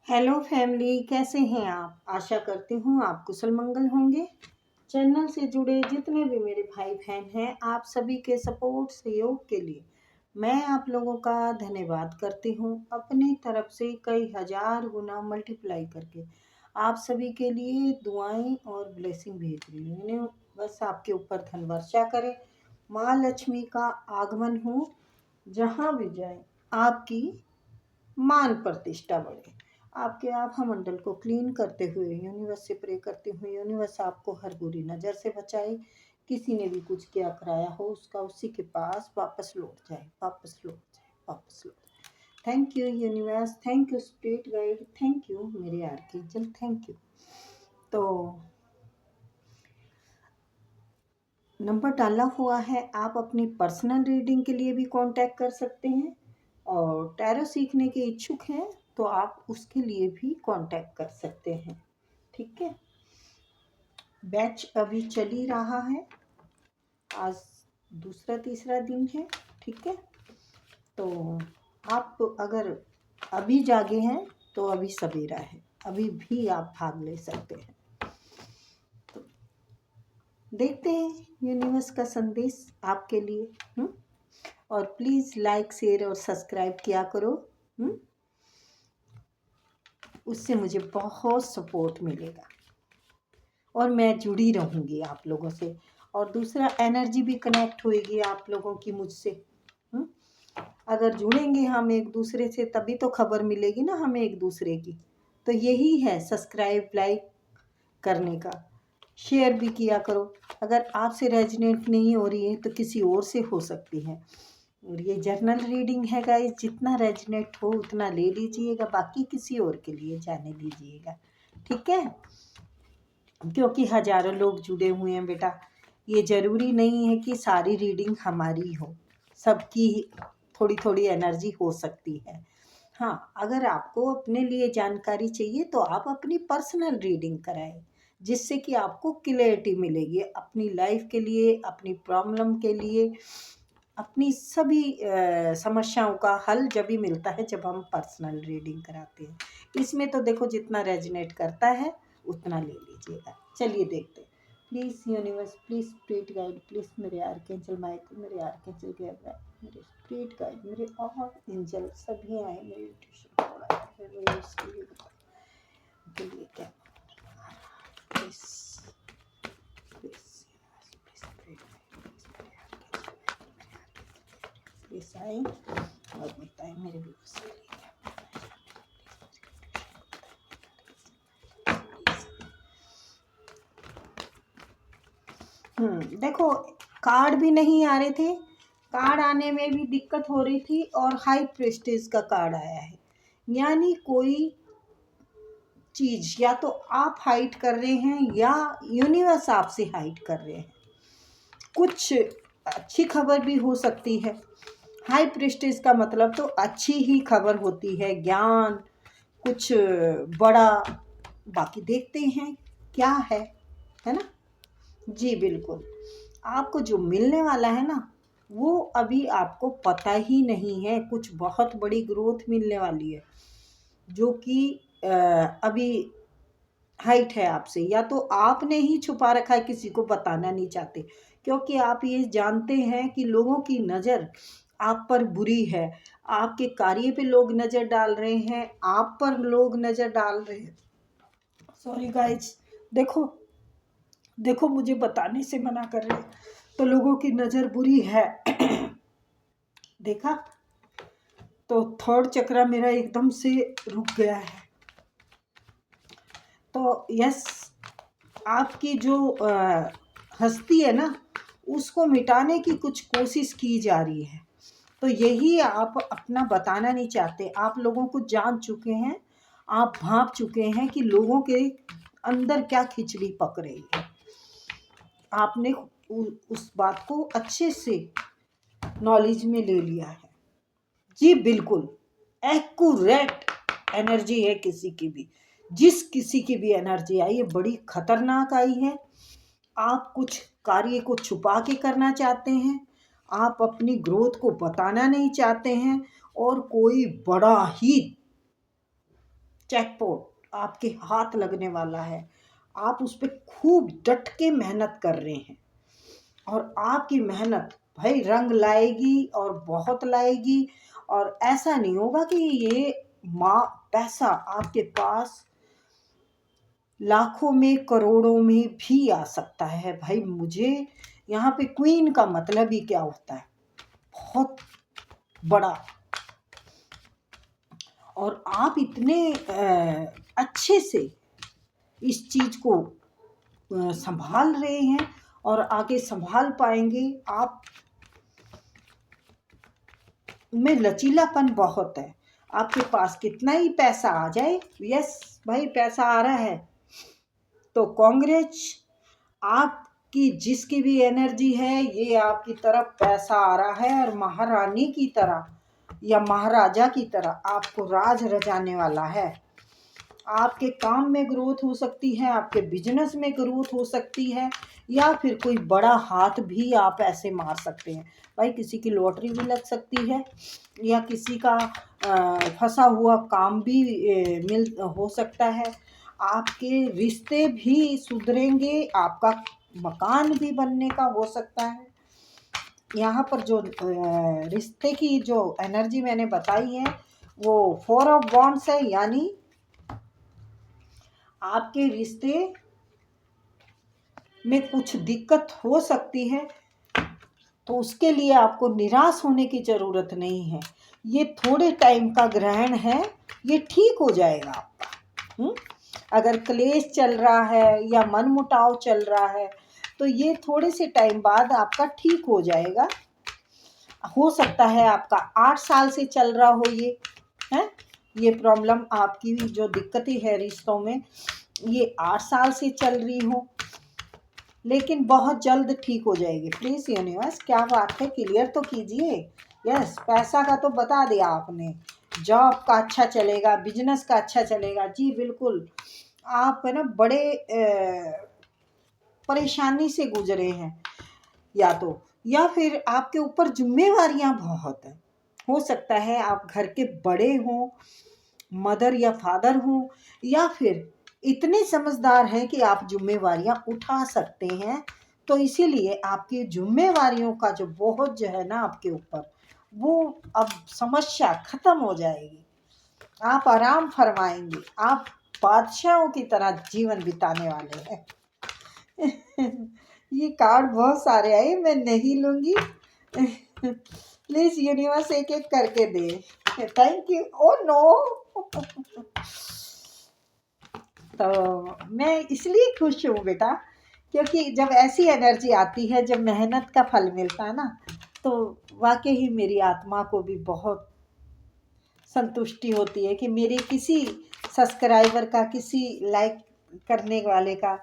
Hello family, कैसे हैं आप? आशा करती हूँ आप कुशल मंगल होंगे। चैनल से जुड़े जितने भी मेरे भाई बहन हैं, आप सभी के सपोर्ट सहयोग के लिए मैं आप लोगों का धन्यवाद करती हूँ। अपनी तरफ से कई हजार गुना मल्टीप्लाई करके आप सभी के लिए दुआएं और ब्लेसिंग भेज रही हूँ। इन्हें बस आपके ऊपर धन वर्षा करे, माँ लक्ष्मी का आगमन हो, जहाँ भी जाए आपकी मान प्रतिष्ठा बढ़े। आपके आभा मंडल को क्लीन करते हुए यूनिवर्स से प्रे करती हूँ, यूनिवर्स आपको हर बुरी नज़र से बचाए। किसी ने भी कुछ किया कराया हो उसका उसी के पास वापस लौट जाए, वापस लौट जाए, वापस लौट जाए। Thank you universe, thank you spirit guide, thank you मेरे आर्कएंजल, थैंक यू। तो नंबर डाला हुआ है, आप अपनी पर्सनल रीडिंग के लिए भी कांटेक्ट कर सकते हैं, और टैरो सीखने के इच्छुक हैं तो आप उसके लिए भी कांटेक्ट कर सकते हैं। ठीक है, बैच अभी चल ही रहा है, आज दूसरा तीसरा दिन है। ठीक है, तो आप अगर अभी जागे हैं तो अभी सवेरा है, अभी भी आप भाग ले सकते हैं। तो देखते हैं यूनिवर्स का संदेश आपके लिए। और प्लीज़ लाइक शेयर और सब्सक्राइब किया करो। उससे मुझे बहुत सपोर्ट मिलेगा और मैं जुड़ी रहूँगी आप लोगों से, और दूसरा एनर्जी भी कनेक्ट होएगी आप लोगों की मुझसे। अगर जुड़ेंगे हम एक दूसरे से तभी तो खबर मिलेगी ना हमें एक दूसरे की। तो यही है सब्सक्राइब लाइक करने का, शेयर भी किया करो। अगर आपसे रेजोनेट नहीं हो रही है तो किसी और से हो सकती है। और ये जर्नल रीडिंग है गाइस, जितना रेजोनेट हो उतना ले लीजिएगा, बाकी किसी और के लिए जाने दीजिएगा। ठीक है, क्योंकि हजारों लोग जुड़े हुए हैं बेटा, ये ज़रूरी नहीं है कि सारी रीडिंग हमारी हो, सबकी थोड़ी थोड़ी एनर्जी हो सकती है। हाँ, अगर आपको अपने लिए जानकारी चाहिए तो आप अपनी पर्सनल रीडिंग कराएं, जिससे कि आपको क्लैरिटी मिलेगी अपनी लाइफ के लिए, अपनी प्रॉब्लम के लिए, अपनी सभी समस्याओं का हल जब भी मिलता है जब हम पर्सनल रीडिंग कराते हैं। इसमें तो देखो जितना रेजोनेट करता है उतना ले लीजिएगा। चलिए देखते हैं। Please universe, please spirit guide, please मेरे आर्कएंजल माइकल, मेरे आर्कएंजल गैब्रियल, मेरे स्पिरिट गाइड, मेरे और एंजल सभी आए मेरे ट्यूशन पढ़ाए मेरे उसके लिए क्या प्लीज़ प्लीज़ आए और बताएं मेरे व्यूअर्स के लिए। देखो कार्ड भी नहीं आ रहे थे, कार्ड आने में भी दिक्कत हो रही थी, और हाई प्रेस्टीज का कार्ड आया है। यानी कोई चीज़ या तो आप हाइड कर रहे हैं या यूनिवर्स आपसे हाइड कर रहे हैं। कुछ अच्छी खबर भी हो सकती है। हाई प्रेस्टीज का मतलब तो अच्छी ही खबर होती है, ज्ञान, कुछ बड़ा। बाकी देखते हैं क्या है ना। जी बिल्कुल, आपको जो मिलने वाला है ना वो अभी आपको पता ही नहीं है। कुछ बहुत बड़ी ग्रोथ मिलने वाली है जो कि अभी हाइट है आपसे, या तो आपने ही छुपा रखा है, किसी को बताना नहीं चाहते, क्योंकि आप ये जानते हैं कि लोगों की नज़र आप पर बुरी है। आपके कार्य पे लोग नज़र डाल रहे हैं, आप पर लोग नज़र डाल रहे हैं। सॉरी गाइज, देखो देखो मुझे बताने से मना कर रहे हैं, तो लोगों की नज़र बुरी है। देखा, तो थर्ड चक्रा मेरा एकदम से रुक गया है। तो यस, आपकी जो हस्ती है ना उसको मिटाने की कुछ कोशिश की जा रही है। तो यही आप अपना बताना नहीं चाहते। आप लोगों को जान चुके हैं, आप भांप चुके हैं कि लोगों के अंदर क्या खिचड़ी पक रही है। आपने उस बात को अच्छे से नॉलेज में ले लिया है। जी बिल्कुल, एक्यूरेट एनर्जी है किसी की भी, जिस किसी की भी एनर्जी आई है बड़ी खतरनाक आई है। आप कुछ कार्य को छुपा के करना चाहते हैं, आप अपनी ग्रोथ को बताना नहीं चाहते हैं, और कोई बड़ा ही जैकपॉट आपके हाथ लगने वाला है। आप उस पर खूब डट के मेहनत कर रहे हैं और आपकी मेहनत भाई रंग लाएगी और बहुत लाएगी। और ऐसा नहीं होगा कि ये पैसा आपके पास लाखों में करोड़ों में भी आ सकता है। भाई मुझे यहाँ पे क्वीन का मतलब ही क्या होता है, बहुत बड़ा। और आप इतने अच्छे से इस चीज को संभाल रहे हैं और आगे संभाल पाएंगे। आप में लचीलापन बहुत है। आपके पास कितना ही पैसा आ जाए, यस भाई पैसा आ रहा है तो कांग्रेस, आपकी जिसकी भी एनर्जी है ये आपकी तरफ पैसा आ रहा है और महारानी की तरह या महाराजा की तरह आपको राज रचाने वाला है। आपके काम में ग्रोथ हो सकती है, आपके बिजनेस में ग्रोथ हो सकती है, या फिर कोई बड़ा हाथ भी आप ऐसे मार सकते हैं। भाई किसी की लॉटरी भी लग सकती है या किसी का फंसा हुआ काम भी मिल हो सकता है। आपके रिश्ते भी सुधरेंगे, आपका मकान भी बनने का हो सकता है। यहाँ पर जो रिश्ते की जो एनर्जी मैंने बताई है वो 4 ऑफ वॉन्ड्स है, यानी आपके रिश्ते में कुछ दिक्कत हो सकती है तो उसके लिए आपको निराश होने की ज़रूरत नहीं है। ये थोड़े टाइम का ग्रहण है, ये ठीक हो जाएगा आपका। अगर क्लेश चल रहा है या मनमुटाव चल रहा है तो ये थोड़े से टाइम बाद आपका ठीक हो जाएगा। हो सकता है आपका 8 साल से चल रहा हो ये प्रॉब्लम, आपकी जो दिक्कतें है रिश्तों में ये 8 साल से चल रही हो, लेकिन बहुत जल्द ठीक हो जाएगी। प्लीज़ यूनिवर्स, क्या बात है, क्लियर तो कीजिए। यस, पैसा का तो बता दिया आपने, जॉब का अच्छा चलेगा, बिजनेस का अच्छा चलेगा। जी बिल्कुल, आप है ना बड़े परेशानी से गुजरे हैं या फिर आपके ऊपर जिम्मेवारियां बहुत हैं। हो सकता है आप घर के बड़े हों, मदर या फादर हों, या फिर इतने समझदार हैं कि आप जिम्मेवारियां उठा सकते हैं। तो इसीलिए आपकी जिम्मेवारियों का जो बोझ जो है ना आपके ऊपर, वो अब समस्या खत्म हो जाएगी। आप आराम फरमाएंगे, आप बादशाहों की तरह जीवन बिताने वाले हैं। ये कार्ड बहुत सारे आए, मैं नहीं लूंगी। प्लीज यूनिवर्स एक एक करके दे। Thank you. Oh no. तो मैं इसलिए खुश हूँ बेटा, क्योंकि जब ऐसी एनर्जी आती है, जब मेहनत का फल मिलता है ना, तो वाकई ही मेरी आत्मा को भी बहुत संतुष्टि होती है कि मेरे किसी सब्सक्राइबर का, किसी लाइक करने वाले का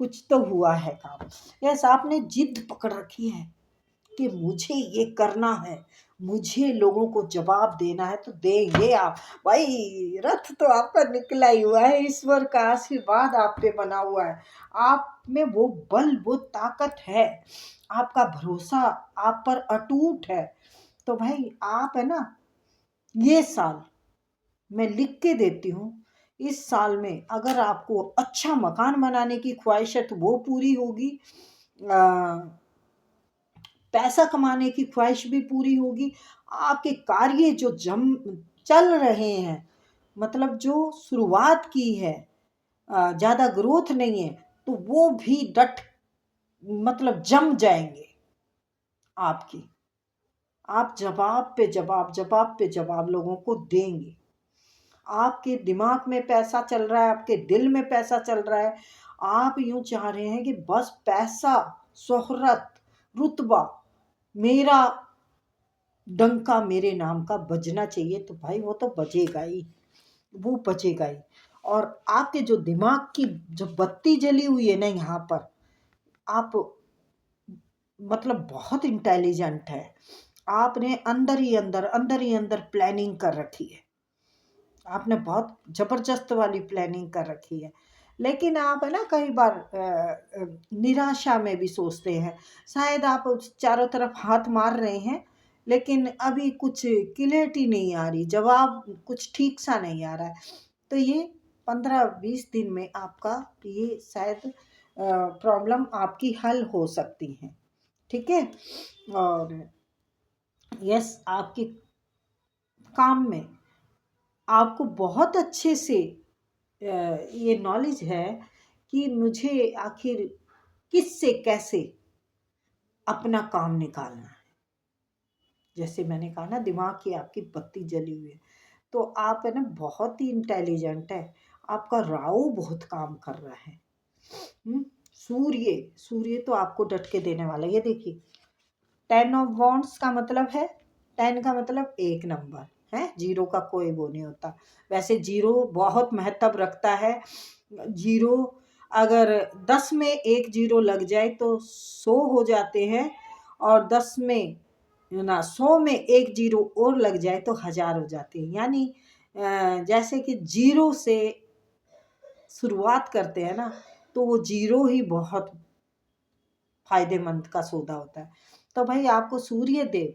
कुछ तो हुआ है काम। यस, आपने जिद पकड़ रखी है कि मुझे ये करना है, मुझे लोगों को जवाब देना है, तो देंगे आप। भाई रथ तो आपका निकला ही हुआ है, ईश्वर का आशीर्वाद आप पे बना हुआ है। आप में वो बल, वो ताकत है, आपका भरोसा आप पर अटूट है। तो भाई आप है ना, ये साल मैं लिख के देती हूँ, इस साल में अगर आपको अच्छा मकान बनाने की ख्वाहिश है तो वो पूरी होगी, पैसा कमाने की ख्वाहिश भी पूरी होगी। आपके कार्य जो चल रहे हैं, मतलब जो शुरुआत की है, ज़्यादा ग्रोथ नहीं है, तो वो भी मतलब जम जाएंगे आपकी। आप जवाब पे जवाब लोगों को देंगे। आपके दिमाग में पैसा चल रहा है, आपके दिल में पैसा चल रहा है। आप यूं चाह रहे हैं कि बस पैसा, शोहरत, रुतबा, मेरा डंका मेरे नाम का बजना चाहिए। तो भाई वो तो बजेगा ही, वो बजेगा ही। और आपके जो दिमाग की जो बत्ती जली हुई है ना यहाँ पर, आप मतलब बहुत इंटेलिजेंट है। आपने अंदर ही अंदर प्लानिंग कर रखी है। आपने बहुत जबरदस्त वाली प्लानिंग कर रखी है। लेकिन आप है ना कई बार निराशा में भी सोचते हैं। शायद आप चारों तरफ हाथ मार रहे हैं, लेकिन अभी कुछ क्लैरिटी नहीं आ रही, जवाब कुछ ठीक सा नहीं आ रहा है। तो ये 15-20 दिन में आपका ये शायद प्रॉब्लम आपकी हल हो सकती है, ठीक है। और यस, आपके काम में आपको बहुत अच्छे से ये नॉलेज है कि मुझे आखिर किससे कैसे अपना काम निकालना है। जैसे मैंने कहा ना, दिमाग की आपकी बत्ती जली हुई है, तो आप है ना बहुत ही इंटेलिजेंट है, आपका राहु बहुत काम कर रहा है। सूर्य तो आपको डट के देने वाला है। ये देखिए 10 ऑफ वॉन्ड्स का मतलब है, 10 का मतलब 1 नंबर है, 0 का कोई वो नहीं होता। वैसे 0 बहुत महत्व रखता है। 0 अगर 10 में 1 0 लग जाए तो 100 हो जाते हैं, और 10 में 100 में 1 0 और लग जाए तो 1000 हो जाते हैं। यानी जैसे कि 0 से शुरुआत करते हैं ना, तो वो 0 ही बहुत फायदेमंद का सौदा होता है। तो भाई आपको सूर्य देव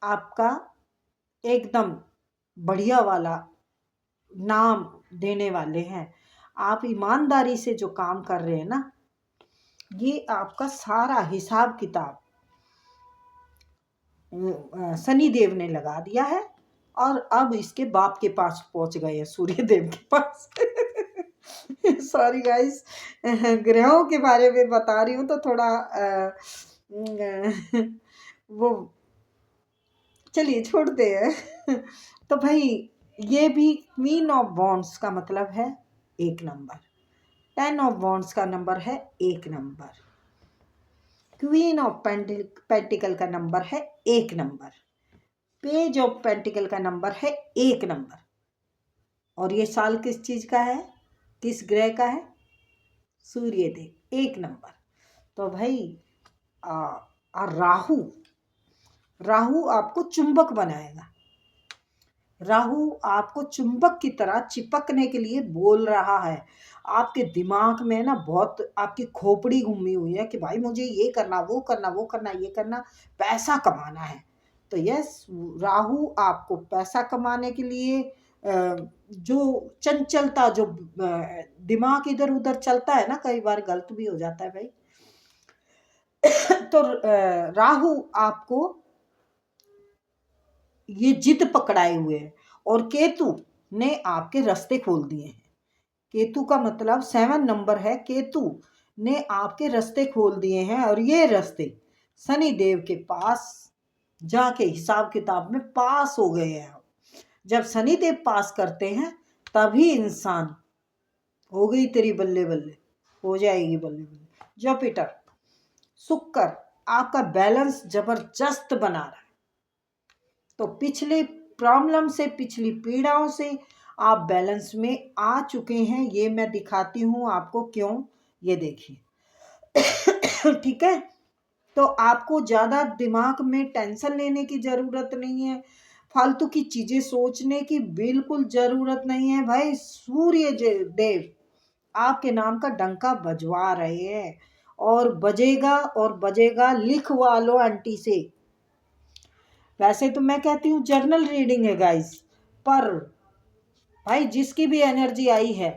आपका एकदम बढ़िया वाला नाम देने वाले हैं। आप ईमानदारी से जो काम कर रहे हैं ना, ये आपका सारा हिसाब किताब शनि देव ने लगा दिया है, और अब इसके बाप के पास पहुंच गए हैं, सूर्य देव के पास। सॉरी गाइस, ग्रहों के बारे में बता रही हूँ तो थोड़ा वो चलिए छोड़ते हैं। तो भाई ये भी क्वीन ऑफ वॉन्ड्स का मतलब है 1 नंबर, 10 ऑफ वॉन्ड्स का नंबर है 1 नंबर, क्वीन ऑफ पेंटिकल का नंबर है 1 नंबर, पेज ऑफ पेंटिकल का नंबर है 1 नंबर। और ये साल किस चीज का है, किस ग्रह का है? सूर्य देव, 1 नंबर। तो भाई राहु आपको चुंबक बनाएगा। राहु आपको चुंबक की तरह चिपकने के लिए बोल रहा है। आपके दिमाग में ना बहुत आपकी खोपड़ी घूमी हुई है कि भाई मुझे ये करना, वो करना, वो करना, ये करना, पैसा कमाना है। तो यस, राहु आपको पैसा कमाने के लिए जो चंचलता, जो दिमाग इधर उधर चलता है ना, कई बार गलत भी हो जाता है भाई। तो राहु आपको ये जिद पकड़ाए हुए है, और केतु ने आपके रास्ते खोल दिए हैं। केतु का मतलब 7 नंबर है, केतु ने आपके रास्ते खोल दिए हैं, और ये रास्ते शनि देव के पास जाके हिसाब किताब में पास हो गए हैं। जब शनि देव पास करते हैं तभी इंसान हो गई तेरी बल्ले बल्ले, हो जाएगी बल्ले बल्ले। जुपिटर, शुक्र आपका बैलेंस जबरदस्त बना रहा है। तो पिछले प्रॉब्लम से, पिछली पीड़ाओं से आप बैलेंस में आ चुके हैं। ये मैं दिखाती हूँ आपको क्यों, ये देखिए। ठीक है, तो आपको ज़्यादा दिमाग में टेंशन लेने की ज़रूरत नहीं है, फालतू की चीज़ें सोचने की बिल्कुल ज़रूरत नहीं है। भाई सूर्य देव आपके नाम का डंका बजवा रहे हैं, और बजेगा और बजेगा। लिखवा लो आंटी से। वैसे तो मैं कहती हूँ जर्नल रीडिंग है गाइस, पर भाई जिसकी भी एनर्जी आई है,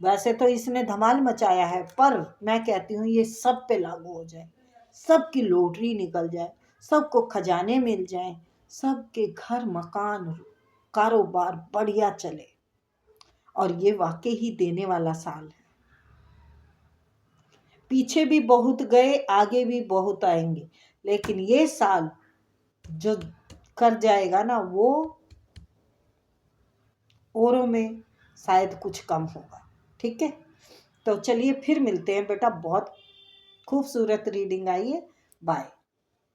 वैसे तो इसने धमाल मचाया है, पर मैं कहती हूँ ये सब पे लागू हो जाए, सबकी लॉटरी निकल जाए, सबको खजाने मिल जाए, सबके घर मकान कारोबार बढ़िया चले। और ये वाकई ही देने वाला साल है। पीछे भी बहुत गए, आगे भी बहुत आएंगे, लेकिन ये साल जो कर जाएगा ना, वो औरों में शायद कुछ कम होगा। ठीक है, तो चलिए फिर मिलते हैं बेटा। बहुत खूबसूरत रीडिंग आई है। बाय।